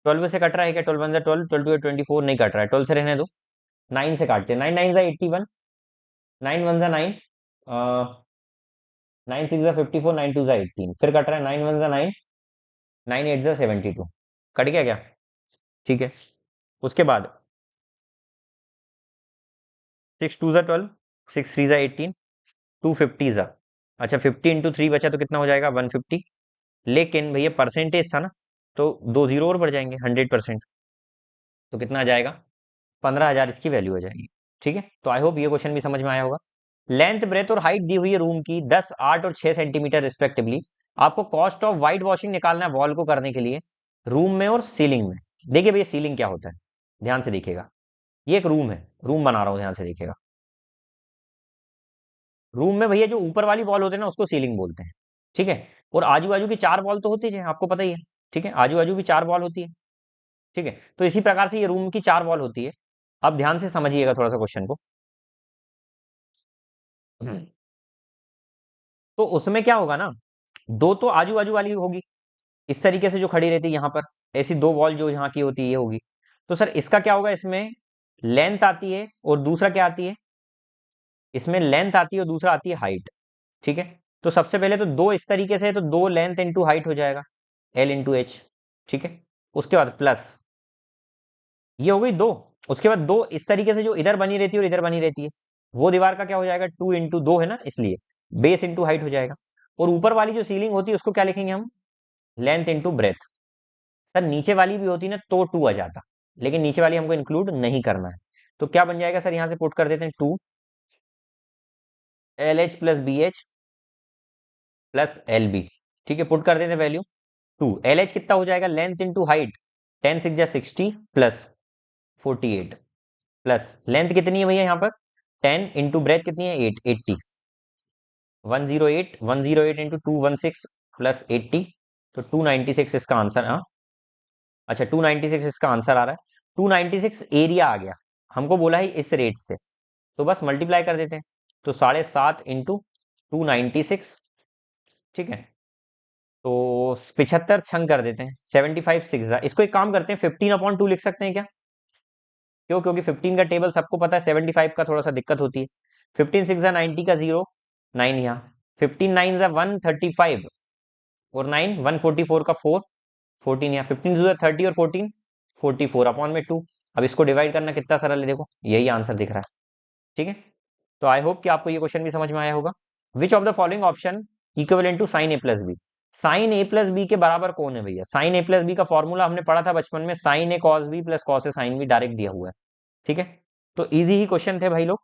A: 12 से कट रहा है क्या, 12 1 12, 12 2 24, नहीं कट रहा है, 12 से रहने दो। 9 से काटते हैं, 9 9 जा 81, 9 1 जा 9, 9 6 जा 54, 9 2 जा 18, फिर कट रहा है 9 1 जा 9, 9 8 जा 72, कट गया क्या, ठीक है। उसके बाद 6 2 जा 12, 6 3 जा 18, 250 जा, अच्छा 50 इंटू 3 बचा तो कितना हो जाएगा 150, लेकिन भैया परसेंटेज था ना, तो 2 जीरो और बढ़ जाएंगे, 100%, तो कितना आ जाएगा 15,000 इसकी वैल्यू हो जाएगी, ठीक है। तो आई होप ये क्वेश्चन भी समझ में आया होगा। लेंथ ब्रेथ और हाइट दी हुई है रूम की 10 8 और 6 सेंटीमीटर रिस्पेक्टिवली, आपको कॉस्ट ऑफ व्हाइट वॉशिंग निकालना है वॉल को करने के लिए, रूम में और सीलिंग में। देखिए भैया सीलिंग क्या होता है, ध्यान से देखिएगा, ये एक रूम है, रूम बना रहा हूं, ध्यान से देखिएगा। रूम में भैया जो ऊपर वाली वॉल होते हैं ना उसको सीलिंग बोलते हैं, ठीक है। और आजू बाजू की 4 वॉल तो होती है आपको पता ही है, ठीक है, आजू बाजू भी 4 वॉल होती है, ठीक है। तो इसी प्रकार से ये रूम की 4 वॉल होती है। अब ध्यान से समझिएगा थोड़ा सा क्वेश्चन को। तो उसमें क्या होगा ना, दो तो आजू बाजू वाली होगी, इस तरीके से जो खड़ी रहती है यहाँ पर, ऐसी 2 वॉल जो यहाँ की होती है ये होगी। तो सर इसका क्या होगा, इसमें लेंथ आती है और दूसरा क्या आती है, इसमें लेंथ आती है और दूसरा आती है हाइट, ठीक है। तो सबसे पहले तो 2 इस तरीके से है, तो 2 लेंथ इंटू हाइट हो जाएगा, L इंटू एच, ठीक है। उसके बाद प्लस ये हो गई 2, उसके बाद 2 इस तरीके से जो इधर बनी रहती है और इधर बनी रहती है, वो दीवार का क्या हो जाएगा 2 इंटू 2 है ना, इसलिए बेस इंटू हाइट हो जाएगा। और ऊपर वाली जो सीलिंग होती है उसको क्या लिखेंगे हम, लेंथ इंटू ब्रेथ। सर नीचे वाली भी होती ना तो 2 आ जाता, लेकिन नीचे वाली हमको इंक्लूड नहीं करना है, तो क्या बन जाएगा सर, यहाँ से पुट कर देते हैं 2 LH plus BH plus L B. ठीक है, पुट कर देते वैल्यू 2। एल एच कितना हो जाएगा, लेंथ इंटू हाइट, 10 6 जा 60 प्लस 48 प्लस लेंथ कितनी है भैया यहाँ पर 10 इंटू ब्रेथ कितनी है 8 80 108 108 इंटू 216 प्लस 80 तो 296 इसका आंसर। हाँ अच्छा 296 इसका आंसर आ रहा है। 296 एरिया आ गया, हमको बोला है इस रेट से, तो बस मल्टीप्लाई कर देते हैं। तो 7.5 इंटू 296। ठीक है, तो 75 छंग कर देते हैं, 75 6 इसको एक काम करते हैं 15/2 लिख सकते हैं क्या? क्यों? क्योंकि 15 का टेबल सबको पता है, 75 का थोड़ा सा दिक्कत होती है। 15 6 90 का 0 9 यहाँ, 15 9 135 और 9 144 का 4 14 यहाँ, 15 0 30 और 14 44 अपॉन में 2। अब इसको डिवाइड करना कितना सरल है, देखो यही आंसर दिख रहा है। ठीक है, तो आई होप कि आपको ये क्वेश्चन भी समझ में आया होगा। Which of the following option equivalent to sine A plus B? Sine A plus B के बराबर कौन है भैया? साइन ए प्लस बी का फॉर्मूला हमने पढ़ा था बचपन में, sine A cos B plus cos A sine B, direct दिया हुआ है। ठीक है, तो इजी ही क्वेश्चन थे भाई लोग।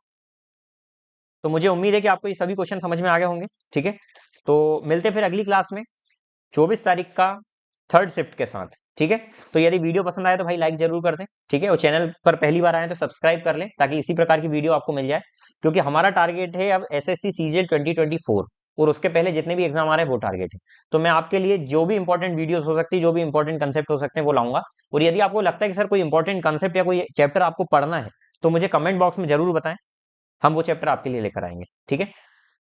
A: तो मुझे उम्मीद है कि आपको ये सभी क्वेश्चन समझ में आ गए होंगे। ठीक है, तो मिलते फिर अगली क्लास में 24 तारीख का थर्ड शिफ्ट के साथ। ठीक है, तो यदि वीडियो पसंद आए तो भाई लाइक जरूर कर दें। ठीक है, और चैनल पर पहली बार आए तो सब्सक्राइब कर लें ताकि इसी प्रकार की वीडियो आपको मिल जाए, क्योंकि हमारा टारगेट है अब एसएससी सीजीएल 2024 और उसके पहले जितने भी एग्जाम आ रहे हैं वो टारगेट है। तो मैं आपके लिए जो भी इंपॉर्टेंट वीडियोस हो सकती है, जो भी इंपॉर्टेंट कंसेप्ट हो सकते हैं वो लाऊंगा। और यदि आपको लगता है कि सर कोई इंपॉर्टेंट कंसेप्ट या कोई चैप्टर आपको पढ़ना है तो मुझे कमेंट बॉक्स में जरूर बताएं, हम वो चैप्टर आपके लिए लेकर आएंगे। ठीक है,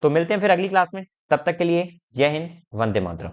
A: तो मिलते हैं फिर अगली क्लास में, तब तक के लिए जय हिंद, वंदे मातरम।